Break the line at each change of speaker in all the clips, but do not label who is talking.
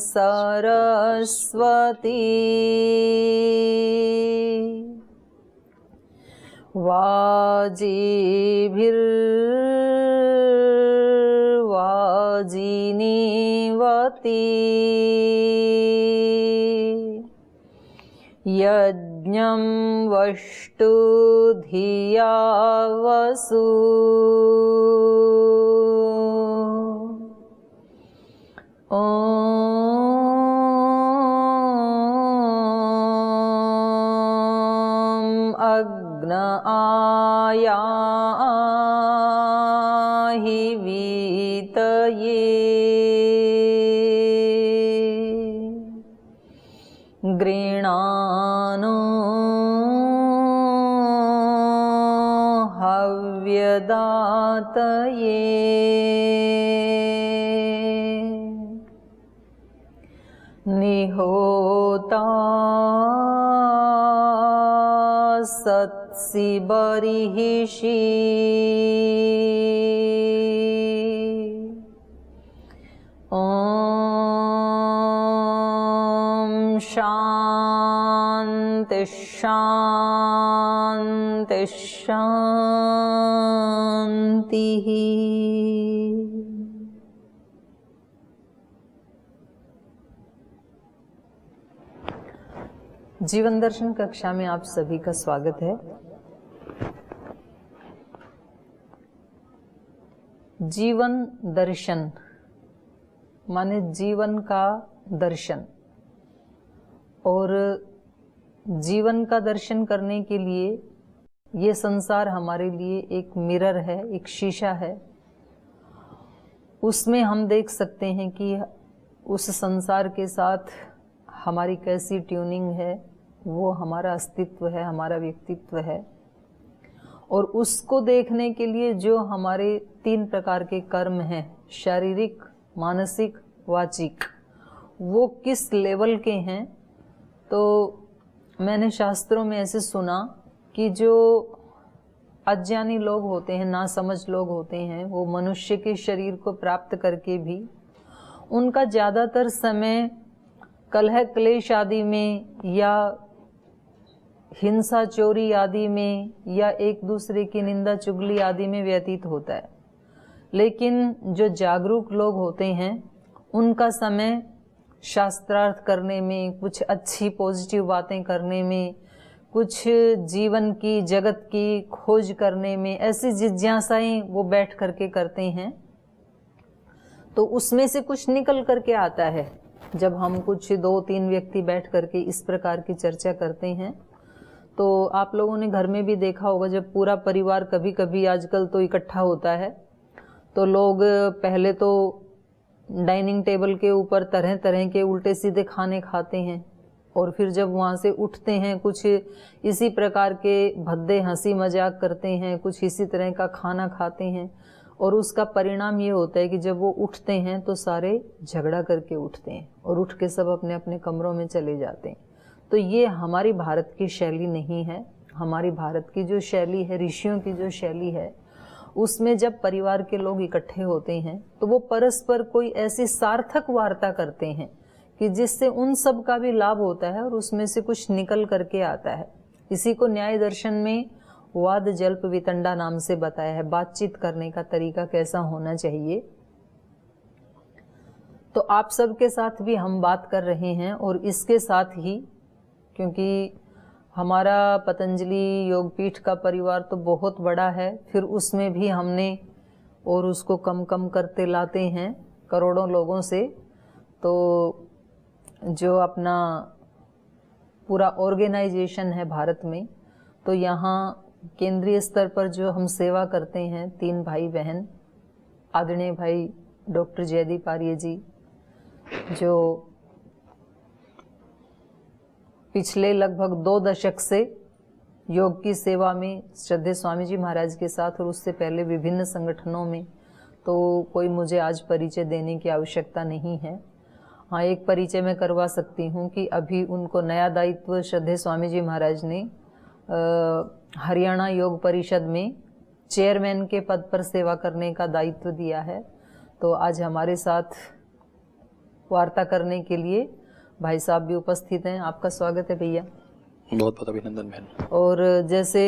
सरस्वती वाजिनीवती यज्ञं वष्टु धिया वसु अग्न आयाहि वीतये गृणानो हव्यदातये निहोता सत्सि बर्हिषि ॐ शान्ति शान्ति शान्तिः। जीवन दर्शन कक्षा में आप सभी का स्वागत है। जीवन दर्शन माने जीवन का दर्शन, और जीवन का दर्शन करने के लिए ये संसार हमारे लिए एक मिरर है, एक शीशा है। उसमें हम देख सकते हैं कि उस संसार के साथ हमारी कैसी ट्यूनिंग है, वो हमारा अस्तित्व है, हमारा व्यक्तित्व है। और उसको देखने के लिए जो हमारे 3 प्रकार के कर्म हैं, शारीरिक, मानसिक, वाचिक, वो किस लेवल के हैं। तो मैंने शास्त्रों में ऐसे सुना कि जो अज्ञानी लोग होते हैं, नासमझ लोग होते हैं, वो मनुष्य के शरीर को प्राप्त करके भी उनका ज़्यादातर समय कलह क्लेश आदि में या हिंसा चोरी आदि में या एक दूसरे की निंदा चुगली आदि में व्यतीत होता है। लेकिन जो जागरूक लोग होते हैं उनका समय शास्त्रार्थ करने में, कुछ अच्छी पॉजिटिव बातें करने में, कुछ जीवन की जगत की खोज करने में, ऐसी जिज्ञासाएं वो बैठ करके करते हैं। तो उसमें से कुछ निकल करके आता है। जब हम कुछ 2-3 व्यक्ति बैठ करके इस प्रकार की चर्चा करते हैं, तो आप लोगों ने घर में भी देखा होगा, जब पूरा परिवार कभी कभी आजकल तो इकट्ठा होता है, तो लोग पहले तो डाइनिंग टेबल के ऊपर तरह तरह के उल्टे सीधे खाने खाते हैं, और फिर जब वहाँ से उठते हैं कुछ इसी प्रकार के भद्दे हंसी मजाक करते हैं, कुछ इसी तरह का खाना खाते हैं। और उसका परिणाम ये होता है कि जब वो उठते हैं तो सारे झगड़ा करके उठते हैं और उठ के सब अपने अपने कमरों में चले जाते हैं। तो ये हमारी भारत की शैली नहीं है। हमारी भारत की जो शैली है, ऋषियों की जो शैली है, उसमें जब परिवार के लोग इकट्ठे होते हैं तो वो परस्पर कोई ऐसी सार्थक वार्ता करते हैं कि जिससे उन सब का भी लाभ होता है और उसमें से कुछ निकल करके आता है। इसी को न्याय दर्शन में वाद जल्प वितंडा नाम से बताया है, बातचीत करने का तरीका कैसा होना चाहिए। तो आप सबके साथ भी हम बात कर रहे हैं, और इसके साथ ही क्योंकि हमारा पतंजलि योगपीठ का परिवार तो बहुत बड़ा है, फिर उसमें भी हमने और उसको कम कम करते लाते हैं करोड़ों लोगों से। तो जो अपना पूरा ऑर्गेनाइजेशन है भारत में, तो यहाँ केंद्रीय स्तर पर जो हम सेवा करते हैं 3 भाई बहन, आदरणीय भाई डॉक्टर जयदीप आर्य जी, जो पिछले लगभग 2 दशक से योग की सेवा में श्रद्धेय स्वामी जी महाराज के साथ और उससे पहले विभिन्न संगठनों में, तो कोई मुझे आज परिचय देने की आवश्यकता नहीं है। हाँ, एक परिचय मैं करवा सकती हूँ कि अभी उनको नया दायित्व श्रद्धेय स्वामी जी महाराज ने हरियाणा योग परिषद में चेयरमैन के पद पर सेवा करने का दायित्व दिया है। तो आज हमारे साथ वार्ता करने के लिए भाई साहब भी उपस्थित हैं। आपका स्वागत है भैया।
बहुत बहुत अभिनंदन बहन।
और जैसे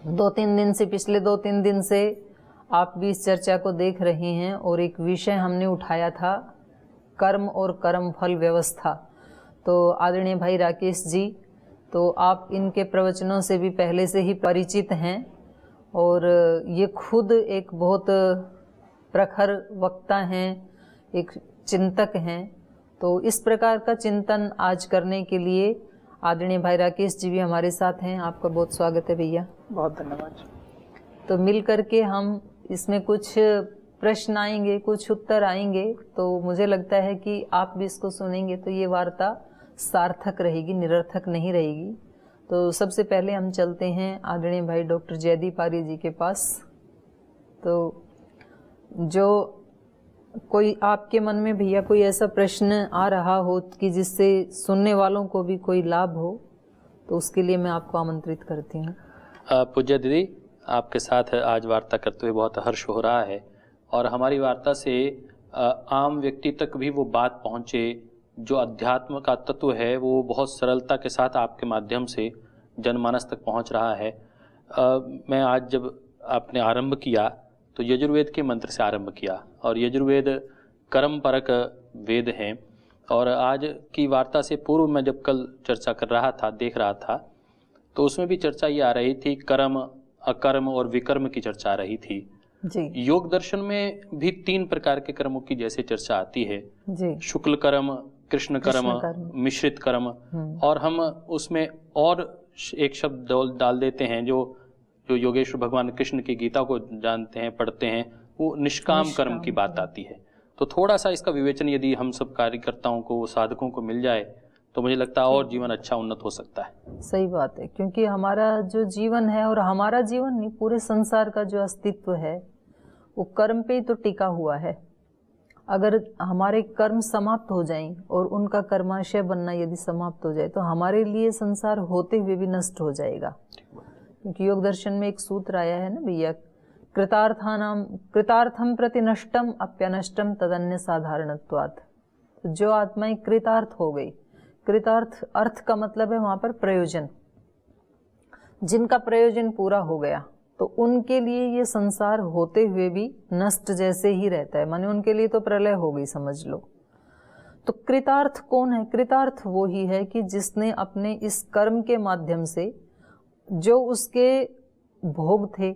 2-3 दिन से, पिछले 2-3 दिन से आप भी इस चर्चा को देख रहे हैं और एक विषय हमने उठाया था, कर्म और कर्म फल व्यवस्था। तो आदरणीय भाई राकेश जी, तो आप इनके प्रवचनों से भी पहले से ही परिचित हैं और ये खुद एक बहुत प्रखर वक्ता हैं, एक चिंतक हैं। तो इस प्रकार का चिंतन आज करने के लिए आदरणीय भाई राकेश जी भी हमारे साथ हैं। आपका बहुत स्वागत है भैया।
बहुत धन्यवाद।
तो मिल करके हम इसमें कुछ प्रश्न आएंगे, कुछ उत्तर आएंगे, तो मुझे लगता है कि आप भी इसको सुनेंगे तो ये वार्ता सार्थक रहेगी, निरर्थक नहीं रहेगी। तो सबसे पहले हम चलते हैं आदरणीय भाई डॉक्टर जयदीप आर्य जी के पास। तो जो कोई आपके मन में भैया कोई ऐसा प्रश्न आ रहा हो कि जिससे सुनने वालों को भी कोई लाभ हो, तो उसके लिए मैं आपको आमंत्रित करती हूँ।
पूज्य दीदी, आपके साथ आज वार्ता करते हुए बहुत हर्ष हो रहा है और हमारी वार्ता से आम व्यक्ति तक भी वो बात पहुँचे, जो अध्यात्म का तत्व है वो बहुत सरलता के साथ आपके माध्यम से जनमानस तक पहुँच रहा है। मैं आज जब आपने आरंभ किया तो यजुर्वेद के मंत्र से आरंभ किया और यजुर्वेद कर्म परक वेद हैं। और आज की वार्ता से पूर्व मैं जब कल चर्चा कर रहा था, देख रहा था, तो उसमें भी चर्चा ये आ रही थी, कर्म, अकर्म और विकर्म की चर्चा आ रही थी
जी।
योग दर्शन में भी 3 प्रकार के कर्मों की जैसे चर्चा आती है
जी।
शुक्ल कर्म, कृष्ण कर्म, मिश्रित कर्म। और हम उसमें और एक शब्द डाल देते हैं, जो योगेश्वर भगवान कृष्ण की गीता को जानते हैं, पढ़ते हैं, वो निष्काम कर्म की बात आती है। तो थोड़ा सा इसका विवेचन यदि हम सब कार्यकर्ताओं को, साधकों को मिल जाए तो मुझे लगता है और जीवन अच्छा उन्नत हो सकता है।
सही बात है, क्योंकि हमारा जो जीवन है, और हमारा जीवन नहीं, पूरे संसार का जो अस्तित्व है वो कर्म पे ही तो टिका हुआ है। अगर हमारे कर्म समाप्त हो जाएं और उनका कर्माशय बनना यदि समाप्त हो जाए तो हमारे लिए संसार होते हुए भी नष्ट हो जाएगा। क्योंकि योग दर्शन में एक सूत्र आया है ना भैया, कृतार्थम प्रति नष्टम अप्यनष्टम तदन्य साधारणत्वात्। जो आत्माएं कृतार्थ हो गई, कृतार्थ अर्थ का मतलब है वहां पर प्रयोजन, जिनका प्रयोजन पूरा हो गया, तो उनके लिए ये संसार होते हुए भी नष्ट जैसे ही रहता है। माने उनके लिए तो प्रलय हो गई, समझ लो। तो कृतार्थ कौन है? कृतार्थ वो ही है कि जिसने अपने इस कर्म के माध्यम से जो उसके भोग थे,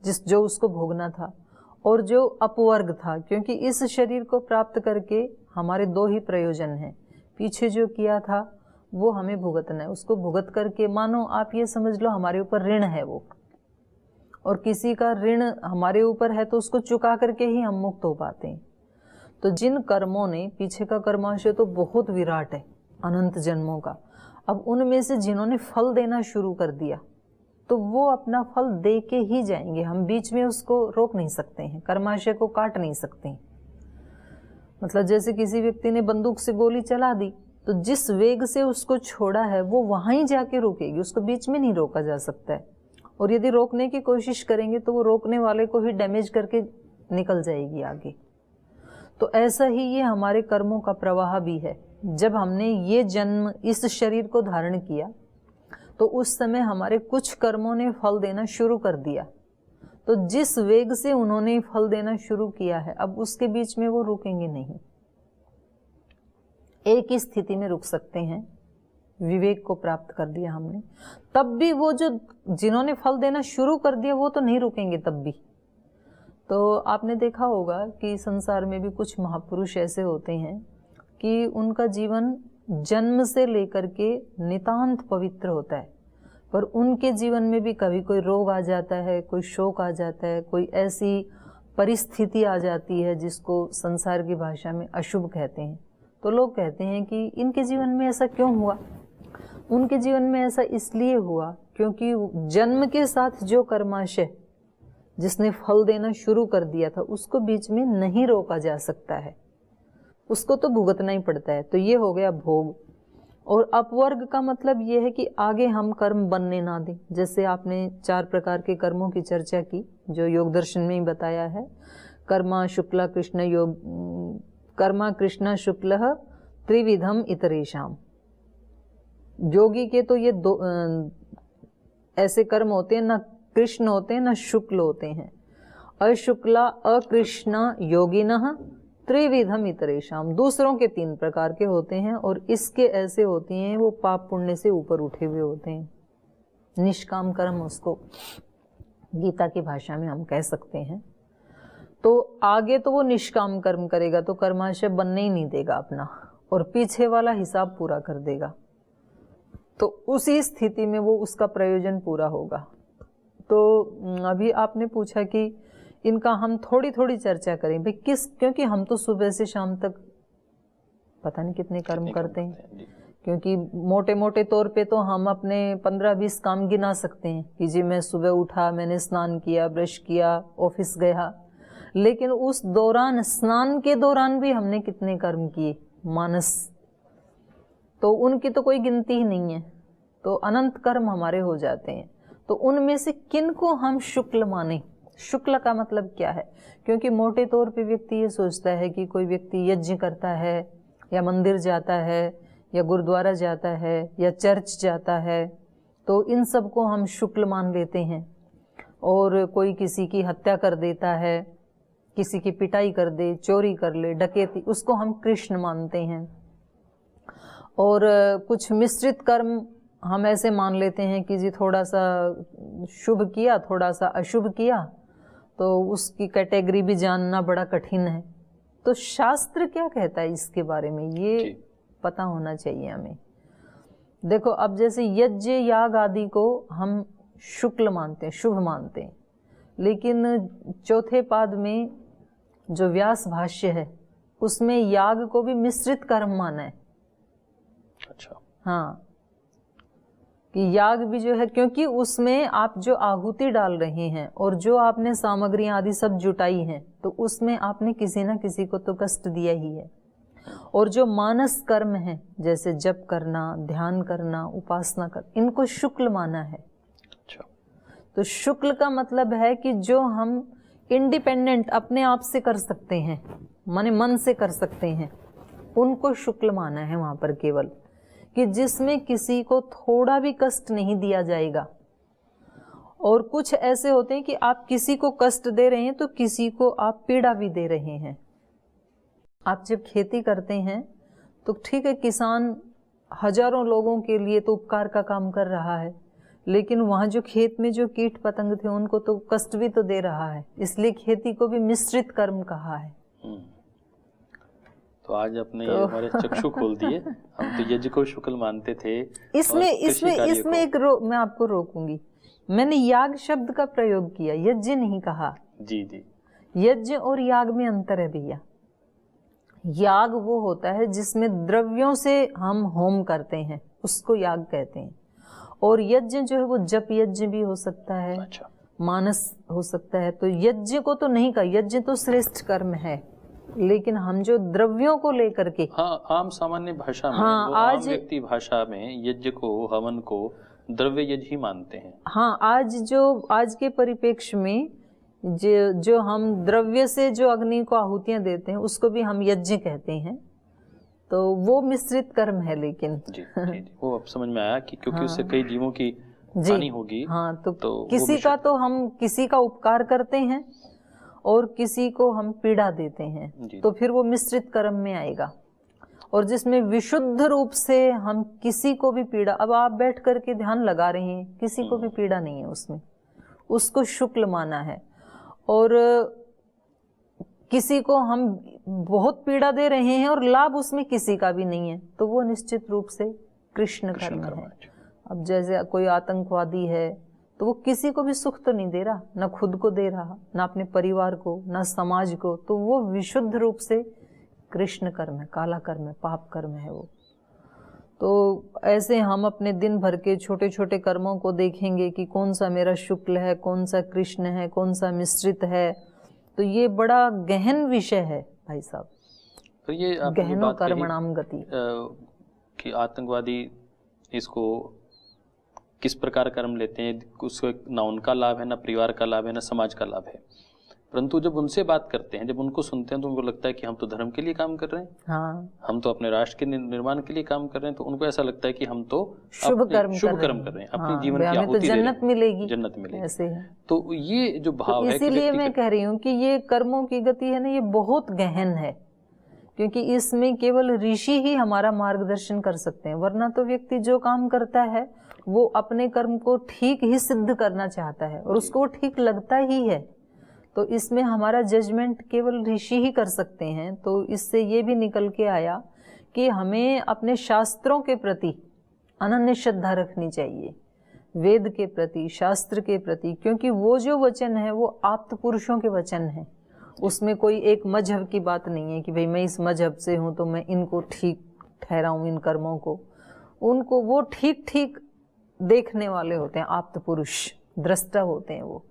जो उसको भोगना था, और जो अपवर्ग था, क्योंकि इस शरीर को प्राप्त करके हमारे 2 ही प्रयोजन हैं। पीछे जो किया था वो हमें भुगतना है, उसको भुगत करके, मानो आप ये समझ लो हमारे ऊपर ऋण है वो, और किसी का ऋण हमारे ऊपर है तो उसको चुका करके ही हम मुक्त हो पाते हैं। तो जिन कर्मों ने, पीछे का कर्माशय तो बहुत विराट है, अनंत जन्मों का, अब उनमें से जिन्होंने फल देना शुरू कर दिया तो वो अपना फल दे के ही जाएंगे। हम बीच में उसको रोक नहीं सकते हैं, कर्माशय को काट नहीं सकते हैं। मतलब जैसे किसी व्यक्ति ने बंदूक से गोली चला दी, तो जिस वेग से उसको छोड़ा है वो वहां ही जाके रुकेगी, उसको बीच में नहीं रोका जा सकता है। और यदि रोकने की कोशिश करेंगे तो वो रोकने वाले को ही डैमेज करके निकल जाएगी आगे। तो ऐसा ही ये हमारे कर्मों का प्रवाह भी है। जब हमने ये जन्म, इस शरीर को धारण किया, तो उस समय हमारे कुछ कर्मों ने फल देना शुरू कर दिया। तो जिस वेग से उन्होंने फल देना शुरू किया है, अब उसके बीच में वो रुकेंगे नहीं। एक ही स्थिति में रुक सकते हैं, विवेक को प्राप्त कर दिया हमने, तब भी वो जो जिन्होंने फल देना शुरू कर दिया वो तो नहीं रुकेंगे तब भी। तो आपने देखा होगा कि संसार में भी कुछ महापुरुष ऐसे होते हैं कि उनका जीवन जन्म से लेकर के नितांत पवित्र होता है, पर उनके जीवन में भी कभी कोई रोग आ जाता है, कोई शोक आ जाता है, कोई ऐसी परिस्थिति आ जाती है जिसको संसार की भाषा में अशुभ कहते हैं, तो लोग कहते हैं कि इनके जीवन में ऐसा क्यों हुआ। उनके जीवन में ऐसा इसलिए हुआ क्योंकि जन्म के साथ जो कर्माशय जिसने फल देना शुरू कर दिया था उसको बीच में नहीं रोका जा सकता है, उसको तो भुगतना ही पड़ता है। तो ये हो गया भोग। और अपवर्ग का मतलब ये है कि आगे हम कर्म बनने ना दें। जैसे आपने 4 प्रकार के कर्मों की चर्चा की जो योग दर्शन में ही बताया है, कर्मा शुक्ला कृष्ण योग, कर्मा कृष्ण शुक्ल त्रिविधम इतरेशम। योगी के तो ये ऐसे कर्म होते हैं, ना कृष्ण होते हैं ना शुक्ल होते हैं। अशुक्ला अकृष्ण योगिनः त्रिविधम इतरेशम, दूसरों के 3 प्रकार के होते हैं और इसके ऐसे होते हैं वो पाप पुण्य से ऊपर उठे हुए होते हैं। निष्काम कर्म उसको गीता की भाषा में हम कह सकते हैं। तो आगे तो वो निष्काम कर्म करेगा तो कर्माशय बनने ही नहीं देगा अपना, और पीछे वाला हिसाब पूरा कर देगा, तो उसी स्थिति में वो उसका प्रयोजन पूरा होगा। तो अभी आपने पूछा कि इनका हम थोड़ी थोड़ी चर्चा करें भाई, क्योंकि हम तो सुबह से शाम तक पता नहीं कितने कर्म करते हैं। क्योंकि मोटे मोटे तौर पे तो हम अपने 15-20 काम गिना सकते हैं कि जी मैं सुबह उठा, मैंने स्नान किया, ब्रश किया, ऑफिस गया, लेकिन उस दौरान स्नान के दौरान भी हमने कितने कर्म किए मानस, तो उनकी तो कोई गिनती ही नहीं है। तो अनंत कर्म हमारे हो जाते हैं। तो उनमें से किन को हम शुक्ल माने। शुक्ल का मतलब क्या है, क्योंकि मोटे तौर पे व्यक्ति ये सोचता है कि कोई व्यक्ति यज्ञ करता है या मंदिर जाता है या गुरुद्वारा जाता है या चर्च जाता है, तो इन सब को हम शुक्ल मान लेते हैं। और कोई किसी की हत्या कर देता है, किसी की पिटाई कर दे, चोरी कर ले, डकैती, उसको हम कृष्ण मानते हैं। और कुछ मिश्रित कर्म हम ऐसे मान लेते हैं कि जी थोड़ा सा शुभ किया, थोड़ा सा अशुभ किया, तो उसकी कैटेगरी भी जानना बड़ा कठिन है। तो शास्त्र क्या कहता है इसके बारे में, ये पता होना चाहिए हमें। देखो, अब जैसे यज्ञ याग आदि को हम शुक्ल मानते हैं, शुभ मानते हैं, लेकिन चौथे पाद में जो व्यास भाष्य है उसमें याग को भी मिश्रित कर्म माना है।
अच्छा,
हाँ, कि याग भी जो है, क्योंकि उसमें आप जो आहुति डाल रहे हैं और जो आपने सामग्रियां आदि सब जुटाई हैं, तो उसमें आपने किसी ना किसी को तो कष्ट दिया ही है। और जो मानस कर्म है जैसे जप करना, ध्यान करना, उपासना कर, इनको शुक्ल माना है।
अच्छा,
तो शुक्ल का मतलब है कि जो हम इंडिपेंडेंट अपने आप से कर सकते हैं, माने मन से कर सकते हैं, उनको शुक्ल माना है वहां पर केवल, कि जिसमें किसी को थोड़ा भी कष्ट नहीं दिया जाएगा। और कुछ ऐसे होते हैं कि आप किसी को कष्ट दे रहे हैं तो किसी को आप पीड़ा भी दे रहे हैं। आप जब खेती करते हैं तो ठीक है, किसान हजारों लोगों के लिए तो उपकार का काम कर रहा है, लेकिन वहां जो खेत में जो कीट पतंग थे उनको तो कष्ट भी तो दे रहा है, इसलिए खेती को भी मिश्रित कर्म कहा है।
तो आज अपने ये हमारे चक्षु खोल दिए। हम तो यज्ञ को शुक्ल मानते थे।
इसमें एक मैं आपको रोकूंगी। मैंने याग शब्द का प्रयोग किया, यज्ञ नहीं कहा।
जी जी,
यज्ञ और याग में अंतर है भैया। याग वो होता है जिसमें द्रव्यों से हम होम करते हैं, उसको याग कहते हैं। और यज्ञ जो है वो जप यज्ञ भी हो सकता है।
अच्छा,
मानस हो सकता है। तो यज्ञ को तो नहीं कहा, यज्ञ तो श्रेष्ठ कर्म है, लेकिन हम जो द्रव्यों को लेकर के,
हाँ, आम सामान्य भाषा में,
हाँ,
आम व्यक्ति भाषा में यज्ञ को, हवन को द्रव्य यज्ञ ही मानते हैं।
हाँ, आज के परिप्रेक्ष्य में जो हम द्रव्य से जो अग्नि को आहुतियां देते हैं उसको भी हम यज्ञ कहते हैं। तो वो मिश्रित कर्म है। लेकिन
जी, जी, जी, वो अब समझ में आया कि क्योंकि उससे कई जीवों की हानि होगी।
हाँ, तो किसी का तो हम किसी का उपकार करते हैं और किसी को हम पीड़ा देते हैं, तो फिर वो मिश्रित कर्म में आएगा। और जिसमें विशुद्ध रूप से हम किसी को भी पीड़ा, अब आप बैठ करके ध्यान लगा रहे हैं, किसी को भी पीड़ा नहीं है उसमें, उसको शुक्ल माना है। और किसी को हम बहुत पीड़ा दे रहे हैं और लाभ उसमें किसी का भी नहीं है, तो वो निश्चित रूप से कृष्ण कर्म है। अब जैसे कोई आतंकवादी है तो वो किसी को भी सुख तो नहीं दे रहा, ना खुद को दे रहा, ना अपने परिवार को, ना समाज को। तो वो विशुद्ध रूप से कृष्ण कर्म है, काला कर्म है, पाप कर्म है वो। तो ऐसे हम अपने दिन भर के छोटे छोटे कर्मों को देखेंगे कि कौन सा मेरा शुक्ल है, कौन सा कृष्ण है, कौन सा मिश्रित है। तो ये बड़ा गहन विषय है भाई साहब।
तो ये आपने
गहनो कर्मणाम गति
कि आतंकवादी इसको किस प्रकार कर्म लेते हैं, उसको ना उनका लाभ है, ना परिवार का लाभ है, ना समाज का लाभ है। परंतु जब उनसे बात करते हैं, जब उनको सुनते हैं, तो उनको लगता है कि हम तो धर्म के लिए काम कर रहे हैं,
हाँ,
हम तो अपने राष्ट्र के निर्माण के लिए काम कर रहे हैं। तो उनको ऐसा लगता है कि हम तो
शुभ कर्म
कर रहे हैं, अपनी
हाँ,
जीवन की
हमें तो
आहुति दे रहे
जन्नत
हैं,
मिलेगी,
जन्नत मिलेगी।
ऐसे है।
तो ये जो भाव
तो
है कि
इसीलिए
व्यक्ति
मैं कह रही हूँ कि ये कर्मों की गति है ना, ये बहुत गहन है, क्योंकि इसमें केवल ऋषि ही हमारा मार्गदर्शन कर सकते हैं। वरना तो व्यक्ति जो काम करता है वो अपने कर्म को ठीक ही सिद्ध करना चाहता है और उसको वो ठीक लगता ही है। तो इसमें हमारा जजमेंट केवल ऋषि ही कर सकते हैं। तो इससे ये भी निकल के आया कि हमें अपने शास्त्रों के प्रति अनन्य श्रद्धा रखनी चाहिए, वेद के प्रति, शास्त्र के प्रति, क्योंकि वो जो वचन है वो आप्त पुरुषों के वचन है। उसमें कोई एक मजहब की बात नहीं है कि भाई मैं इस मजहब से हूँ तो मैं इनको ठीक ठहराऊँ, इन कर्मों को। उनको वो ठीक ठीक देखने वाले होते हैं, आप्त पुरुष, दृष्टा होते हैं वो।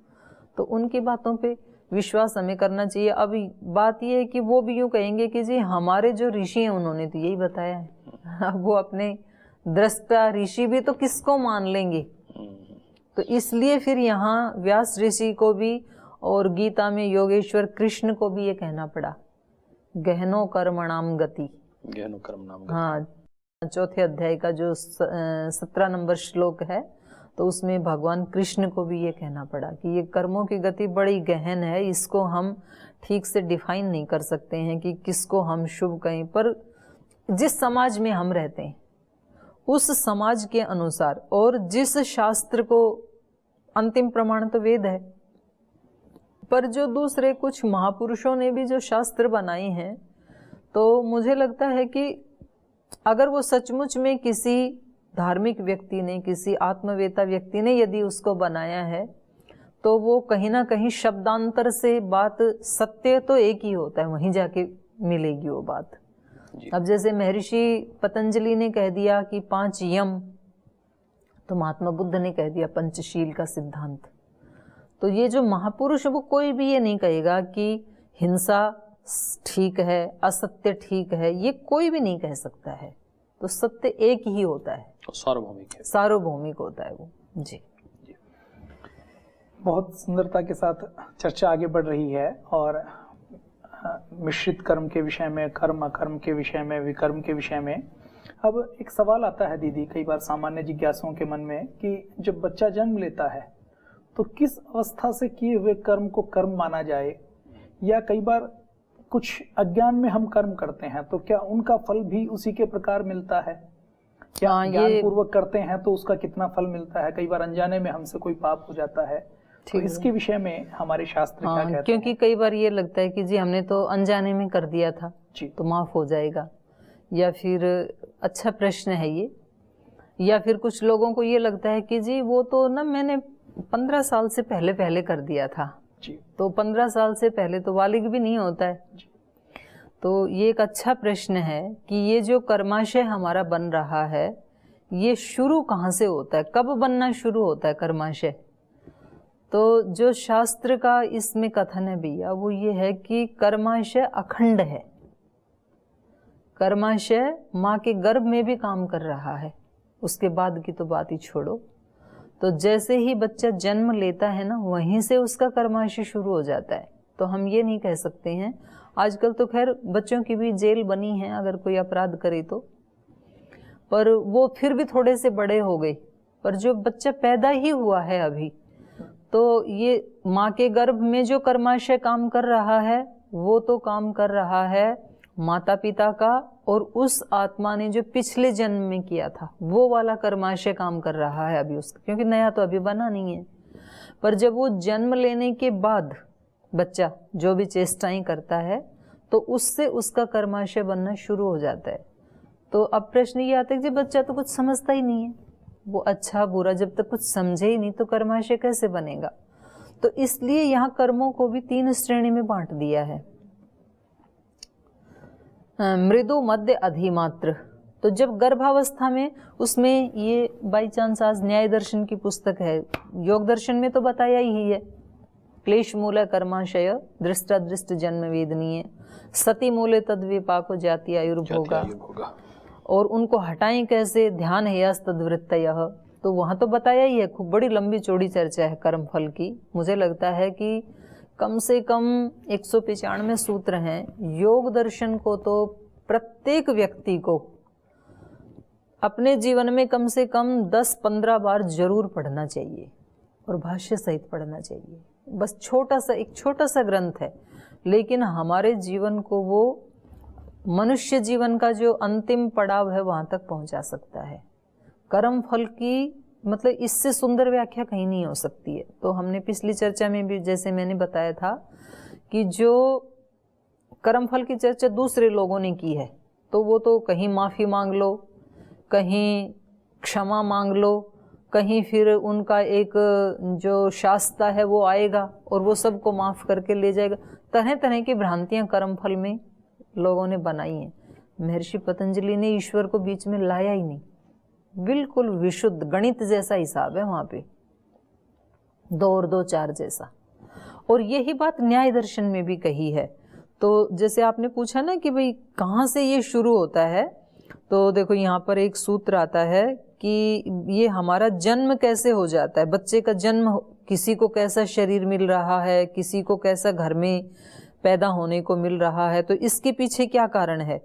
तो उनकी बातों पे विश्वास हमें करना चाहिए। अब बात ये है कि वो भी यूँ कहेंगे कि जी हमारे जो ऋषि हैं उन्होंने तो यही बताया है। अब वो अपने दृष्टा ऋषि भी तो किसको मान लेंगे। तो इसलिए फिर यहाँ व्यास ऋषि को भी और गीता में योगेश्वर कृष्ण को भी ये कहना पड़ा, गहनो कर्मणाम गति।
गहनो कर्मणाम गति।
हाँ, चौथे अध्याय का जो 17 नंबर श्लोक है, तो उसमें भगवान कृष्ण को भी ये कहना पड़ा कि ये कर्मों की गति बड़ी गहन है, इसको हम ठीक से डिफाइन नहीं कर सकते हैं कि किसको हम शुभ कहें। पर जिस समाज में हम रहते हैं उस समाज के अनुसार और जिस शास्त्र को, अंतिम प्रमाण तो वेद है, पर जो दूसरे कुछ महापुरुषों ने भी जो शास्त्र बनाए हैं, तो मुझे लगता है कि अगर वो सचमुच में किसी धार्मिक व्यक्ति ने, किसी आत्मवेता व्यक्ति ने यदि उसको बनाया है, तो वो कहीं ना कहीं शब्दांतर से बात, सत्य तो एक ही होता है, वहीं जाके मिलेगी वो बात। अब जैसे महर्षि पतंजलि ने कह दिया कि 5 यम, तो महात्मा बुद्ध ने कह दिया पंचशील का सिद्धांत। तो ये जो महापुरुष, वो कोई भी ये नहीं कहेगा कि हिंसा ठीक है, असत्य ठीक है, ये कोई भी नहीं कह सकता है। तो सत्य एक ही होता है,
सार्वभौमिक है,
सार्वभौमिक होता है वो। जी,
बहुत सुंदरता के साथ चर्चा आगे बढ़ रही है और मिश्रित कर्म के विषय में, कर्म अकर्म के विषय में, विकर्म के विषय में। अब एक सवाल आता है दीदी, कई बार सामान्य जिज्ञासुओं के मन में, कि जब बच्चा जन्म लेता है तो किस अवस्था से किए हुए कर्म को कर्म माना जाए, या कई बार कुछ अज्ञान में हम कर्म करते हैं तो क्या उनका फल भी उसी के प्रकार मिलता है? क्या ज्ञान पूर्वक करते हैं तो उसका कितना फल मिलता है? कई बार अनजाने में हमसे कोई पाप हो जाता है, तो इसके विषय में हमारे शास्त्र क्या कहते हैं?
क्योंकि कई बार ये लगता है कि जी हमने तो अनजाने में कर दिया था तो माफ हो जाएगा, या फिर अच्छा प्रश्न है ये। या फिर कुछ लोगों को ये लगता है कि जी वो तो ना मैंने 15 साल से पहले कर दिया था, तो 15 साल से पहले तो बालिग भी नहीं होता है। तो ये एक अच्छा प्रश्न है कि ये जो कर्माशय हमारा बन रहा है, ये शुरू कहाँ से होता है, कब बनना शुरू होता है कर्माशय? तो जो शास्त्र का इसमें कथन है भैया, वो ये है कि कर्माशय अखंड है। कर्माशय माँ के गर्भ में भी काम कर रहा है, उसके बाद की तो बात ही छोड़ो। तो जैसे ही बच्चा जन्म लेता है ना, वहीं से उसका कर्माशय शुरू हो जाता है। तो हम ये नहीं कह सकते हैं, आजकल तो खैर बच्चों की भी जेल बनी है अगर कोई अपराध करे तो, पर वो फिर भी थोड़े से बड़े हो गए। पर जो बच्चा पैदा ही हुआ है अभी, तो ये माँ के गर्भ में जो कर्माशय काम कर रहा है, वो तो काम कर रहा है माता पिता का, और उस आत्मा ने जो पिछले जन्म में किया था वो वाला कर्माशय काम कर रहा है अभी उसका, क्योंकि नया तो अभी बना नहीं है। पर जब वो जन्म लेने के बाद बच्चा जो भी चेष्टाएं करता है, तो उससे उसका कर्माशय बनना शुरू हो जाता है। तो अब प्रश्न ये आता है कि बच्चा तो कुछ समझता ही नहीं है, वो अच्छा बुरा जब तक कुछ समझे ही नहीं तो कर्माशय कैसे बनेगा। तो इसलिए यहाँ कर्मों को भी 3 श्रेणी में बांट दिया है। मृदु, मध्य, अधिमात्र। तो जब गर्भावस्था में, उसमें ये बाई चांस आज न्याय दर्शन की पुस्तक है, योग दर्शन में तो बताया ही है, क्लेश मूल कर्माशय दृष्टादृष्ट जन्म वेदनीय, सती मूले तद विपाको जाति आयुर्भोगा, और उनको हटाएं कैसे, ध्यान हेयस तद्वृत्तयः। तो वहाँ तो बताया ही है, खूब बड़ी लंबी चौड़ी चर्चा है कर्म फल की। मुझे लगता है कि कम से कम 195 सूत्र हैं। योग दर्शन को तो प्रत्येक व्यक्ति को अपने जीवन में कम से कम 10-15 बार जरूर पढ़ना चाहिए और भाष्य सहित पढ़ना चाहिए। बस एक छोटा सा ग्रंथ है, लेकिन हमारे जीवन को वो मनुष्य जीवन का जो अंतिम पड़ाव है वहां तक पहुंचा सकता है। कर्म फल की मतलब इससे सुंदर व्याख्या कहीं नहीं हो सकती है। तो हमने पिछली चर्चा में भी जैसे मैंने बताया था कि जो कर्म फल की चर्चा दूसरे लोगों ने की है, तो वो तो कहीं माफ़ी मांग लो, कहीं क्षमा मांग लो, कहीं फिर उनका एक जो शास्ता है वो आएगा और वो सबको माफ़ करके ले जाएगा। तरह तरह की भ्रांतियां कर्म फल में लोगों ने बनाई हैं। महर्षि पतंजलि ने ईश्वर को बीच में लाया ही नहीं, बिल्कुल विशुद्ध गणित जैसा हिसाब है वहाँ पे, 2 और 2 4 जैसा। और यही बात न्याय दर्शन में भी कही है। तो जैसे आपने पूछा ना कि भाई कहाँ से ये शुरू होता है, तो देखो यहाँ पर एक सूत्र आता है कि ये हमारा जन्म कैसे हो जाता है, बच्चे का जन्म, किसी को कैसा शरीर मिल रहा है, किसी को कैसा घर में पैदा होने को मिल रहा है, तो इसके पीछे क्या कारण है।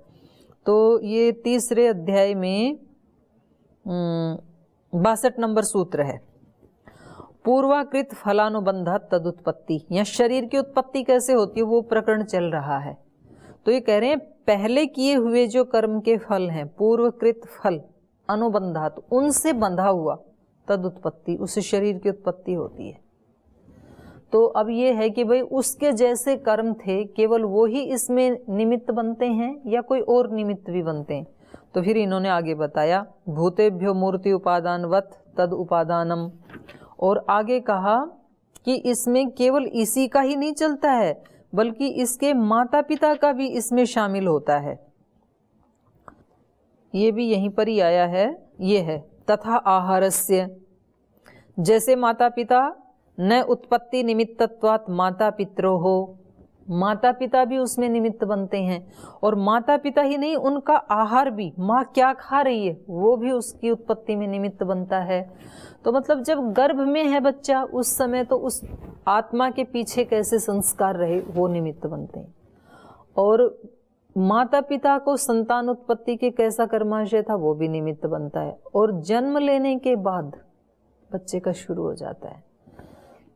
तो ये 3 अध्याय में 62 नंबर सूत्र है, पूर्वाकृत फलानुबंध तदुत्पत्ति। या शरीर की उत्पत्ति कैसे होती है वो प्रकरण चल रहा है। तो ये कह रहे हैं पहले किए हुए जो कर्म के फल हैं, पूर्वकृत फल अनुबंधात, उनसे बंधा हुआ तदुत्पत्ति, उस शरीर की उत्पत्ति होती है। तो अब ये है कि भाई उसके जैसे कर्म थे, केवल वो ही इसमें निमित्त बनते हैं या कोई और निमित्त भी बनते हैं। तो फिर इन्होंने आगे बताया भूतेभ्यो मूर्ति उपादानवत तद उपादानम, और आगे कहा कि इसमें केवल इसी का ही नहीं चलता है बल्कि इसके माता पिता का भी इसमें शामिल होता है। ये भी यहीं पर ही आया है, ये है तथा आहारस्य, जैसे माता पिता न उत्पत्ति निमित्तत्वात् माता पित्रो हो, माता पिता भी उसमें निमित्त बनते हैं। और माता पिता ही नहीं, उनका आहार भी, माँ क्या खा रही है वो भी उसकी उत्पत्ति में निमित्त बनता है। तो मतलब जब गर्भ में है बच्चा उस समय तो उस आत्मा के पीछे कैसे संस्कार रहे वो निमित्त बनते हैं। और माता पिता को संतान उत्पत्ति के कैसा कर्माशय था वो भी निमित्त बनता है। और जन्म लेने के बाद बच्चे का शुरू हो जाता है।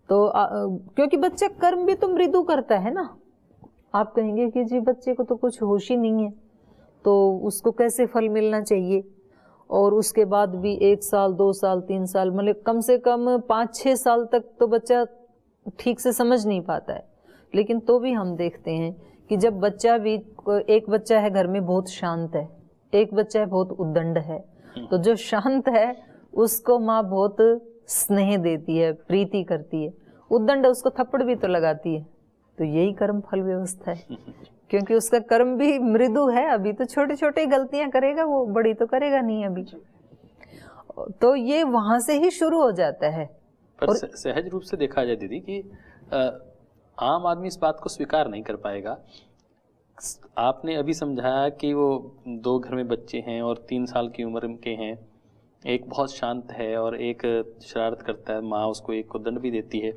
तो क्योंकि बच्चा कर्म भी तो मृदु करता है ना। आप कहेंगे कि जी बच्चे को तो कुछ होश ही नहीं है, तो उसको कैसे फल मिलना चाहिए। और उसके बाद भी 1 साल 2 साल 3 साल, मतलब कम से कम 5-6 साल तक तो बच्चा ठीक से समझ नहीं पाता है। लेकिन तो भी हम देखते हैं कि जब बच्चा भी, एक बच्चा है घर में बहुत शांत है, एक बच्चा है बहुत उद्दंड है, तो जो शांत है उसको माँ बहुत स्नेह देती है, प्रीति करती है। उद्दंड उसको थप्पड़ भी तो लगाती है। तो यही कर्म फल व्यवस्था है, क्योंकि उसका कर्म भी मृदु है। अभी तो छोटे छोटे गलतियां करेगा, वो बड़ी तो करेगा नहीं अभी। तो ये वहां से ही शुरू हो जाता है।
पर
और
सहज रूप से देखा जाए दीदी कि आम आदमी इस बात को स्वीकार नहीं कर पाएगा। आपने अभी समझाया कि वो 2 घर में बच्चे हैं और 3 साल की उम्र के हैं, एक बहुत शांत है और एक शरारत करता है, माँ उसको एक को दंड भी देती है,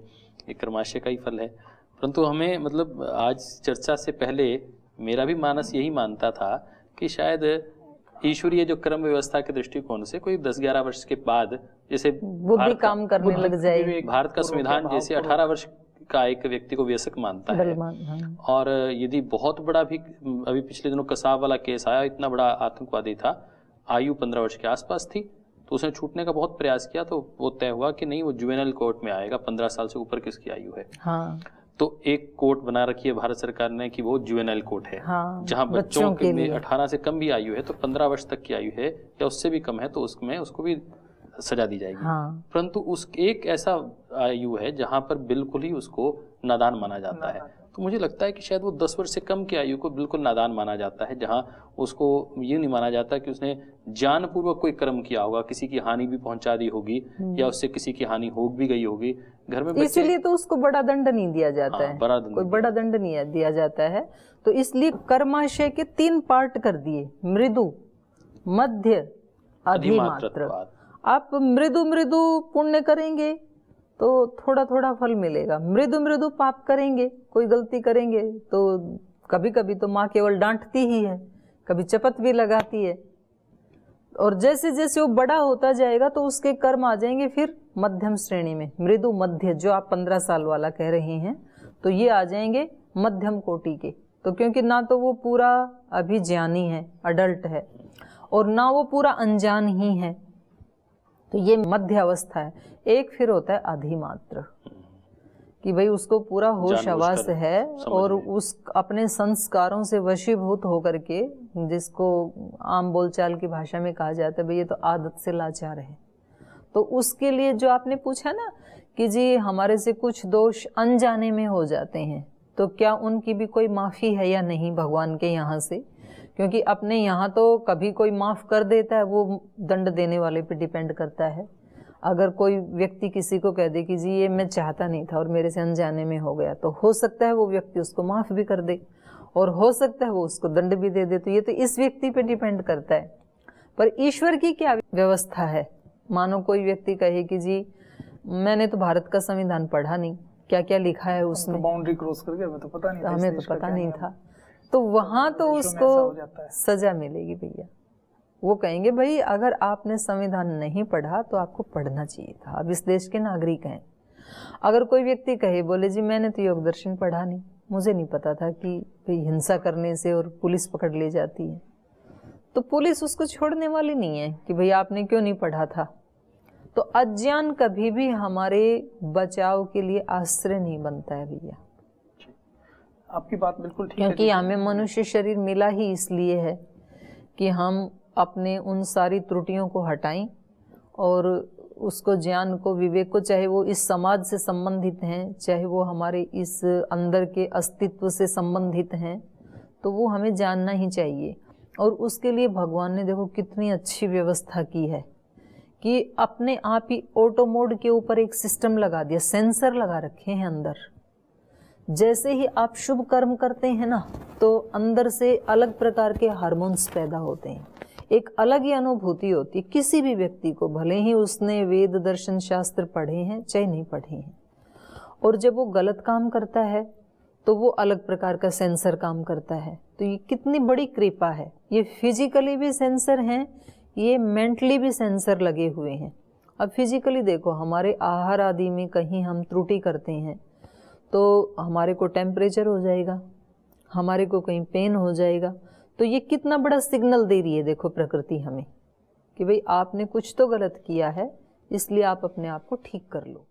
एक कर्माशय का ही फल है। परंतु हमें मतलब आज चर्चा से पहले मेरा भी मानस यही मानता था कि शायद ईश्वरीय जो कर्म व्यवस्था के दृष्टिकोण से कोई 10-11 वर्ष के बाद, जैसे
बुद्धि काम करने लग जाए।
भारत का संविधान जैसे 18 वर्ष का एक व्यक्ति को व्यसक मानता है। और यदि बहुत बड़ा भी, अभी पिछले दिनों कसाब वाला केस आया, इतना बड़ा आतंकवादी था, आयु 15 वर्ष के आसपास थी, तो उसने छूटने का बहुत प्रयास किया, तो वो तय हुआ कि नहीं, वो जुवेनाइल कोर्ट में आएगा, 15 साल से ऊपर किसकी आयु है। हाँ। तो एक कोर्ट बना रखी है भारत सरकार ने कि वो जुवेनाइल कोर्ट है। हाँ, जहां बच्चों के में 18 से कम भी आयु है, तो 15 वर्ष तक की आयु है या उससे भी कम है, तो उसमें उसको भी सजा दी जाएगी।
हाँ।
परंतु उस एक ऐसा आयु है जहाँ पर बिल्कुल ही उसको नादान माना जाता है। तो मुझे लगता है कि शायद वो 10 वर्ष से कम की आयु को बिल्कुल नादान माना जाता है, जहाँ उसको ये नहीं माना जाता कि उसने जानपूर्वक कोई कर्म किया होगा, किसी की हानि भी पहुंचा दी होगी या उससे किसी की हानि हो भी गई होगी। घर में
इसलिए तो उसको बड़ा दंड नहीं दिया जाता
हाँ,
है,
कोई
बड़ा दंड नहीं दिया जाता है। तो इसलिए कर्माशय के 3 पार्ट कर दिए, मृदु, मध्य, अधिमात्र। आप मृदु मृदु पुण्य करेंगे तो थोड़ा थोड़ा फल मिलेगा, मृदु मृदु पाप करेंगे, कोई गलती करेंगे तो कभी कभी तो माँ केवल डांटती ही है, कभी चपत भी लगाती है। और जैसे जैसे वो बड़ा होता जाएगा तो उसके कर्म आ जाएंगे फिर मध्यम श्रेणी में, मृदु मध्य, जो आप 15 साल वाला कह रही हैं, तो ये आ जाएंगे मध्यम कोटि के। तो क्योंकि ना तो वो पूरा अभी ज्ञानी है, अडल्ट है, और ना वो पूरा अनजान ही है, तो ये मध्य अवस्था है। एक फिर होता है अधिमात्र, कि भाई उसको पूरा होश आवास है और उस अपने संस्कारों से वशीभूत होकर के, जिसको आम बोलचाल की भाषा में कहा जाता है भाई ये तो आदत से लाचार है। तो उसके लिए जो आपने पूछा ना कि जी हमारे से कुछ दोष अनजाने में हो जाते हैं, तो क्या उनकी भी कोई माफ़ी है या नहीं भगवान के यहाँ से? क्योंकि अपने यहाँ तो कभी कोई माफ़ कर देता है, वो दंड देने वाले पे डिपेंड करता है। अगर कोई व्यक्ति किसी को कह दे कि जी ये मैं चाहता नहीं था और मेरे से अनजाने में हो गया, तो हो सकता है वो व्यक्ति उसको माफ़ भी कर दे और हो सकता है वो उसको दंड भी दे दे। तो ये तो इस व्यक्ति पे डिपेंड करता है। पर ईश्वर की क्या व्यवस्था है? मानो कोई व्यक्ति कहे कि जी मैंने तो भारत का संविधान पढ़ा नहीं, क्या क्या लिखा है उसमें,
बाउंड्री क्रॉस कर गया, हमें तो पता नहीं था,
हमें तो पता नहीं था, तो वहां तो उसको सजा मिलेगी भैया। वो कहेंगे भाई अगर आपने संविधान नहीं पढ़ा तो आपको पढ़ना चाहिए था, आप इस देश के नागरिक हैं। अगर कोई व्यक्ति कहे बोले जी मैंने तो योग दर्शन पढ़ा नहीं, मुझे नहीं पता था कि भाई हिंसा करने से और पुलिस पकड़ ले जाती है, तो पुलिस उसको छोड़ने वाली नहीं है कि भाई आपने क्यों नहीं पढ़ा था। तो अज्ञान कभी भी हमारे बचाव के लिए आश्रय नहीं बनता है भैया।
आपकी बात बिल्कुल ठीक है,
क्योंकि हमें मनुष्य शरीर मिला ही इसलिए है कि हम अपने उन सारी त्रुटियों को हटाएं और उसको ज्ञान को, विवेक को, चाहे वो इस समाज से संबंधित हैं, चाहे वो हमारे इस अंदर के अस्तित्व से संबंधित हैं, तो वो हमें जानना ही चाहिए। और उसके लिए भगवान ने देखो कितनी अच्छी व्यवस्था की है कि अपने आप ही ऑटो मोड के ऊपर एक सिस्टम लगा दिया, सेंसर लगा रखे हैं अंदर। जैसे ही आप शुभ कर्म करते हैं ना, तो अंदर से अलग प्रकार के हार्मोन्स पैदा होते हैं, एक अलग ही अनुभूति होती है किसी भी व्यक्ति को, भले ही उसने वेद दर्शन शास्त्र पढ़े हैं चाहे नहीं पढ़े हैं। और जब वो गलत काम करता है तो वो अलग प्रकार का सेंसर काम करता है। तो ये कितनी बड़ी कृपा है, ये फिजिकली भी सेंसर हैं, ये मेंटली भी सेंसर लगे हुए हैं। अब फिजिकली देखो, हमारे आहार आदि में कहीं हम त्रुटि करते हैं तो हमारे को टेम्परेचर हो जाएगा, हमारे को कहीं पेन हो जाएगा। तो ये कितना बड़ा सिग्नल दे रही है देखो प्रकृति हमें कि भाई आपने कुछ तो गलत किया है, इसलिए आप अपने आप को ठीक कर लो।